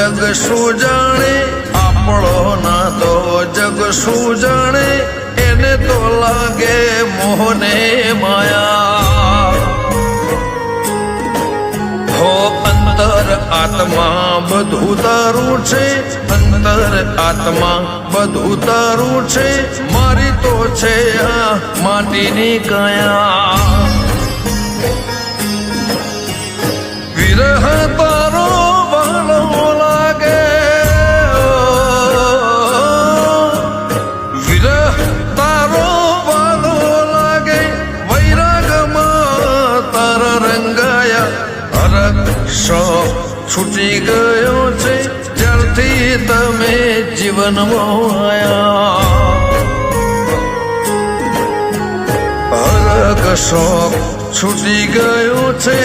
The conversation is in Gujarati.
જગ શું જાણે, આપણો ના તો જગ શું જાણે, એને તો લાગે મોહને માયા. હો અંતર આત્મા બધું તારું છે, અંતર આત્મા બધું તારું છે, મારી તો છે આ માટીની કાયા. વિરહ તારો ભાલો લાગે, વિરહ તારો ભાલો લાગે, વૈરાગમાં તારા રંગાયા હરક શોખ છૂટી ગયો છે, જ્યારથી તમે જીવનમાં આયા. હરક શોખ છૂટી ગયો છે,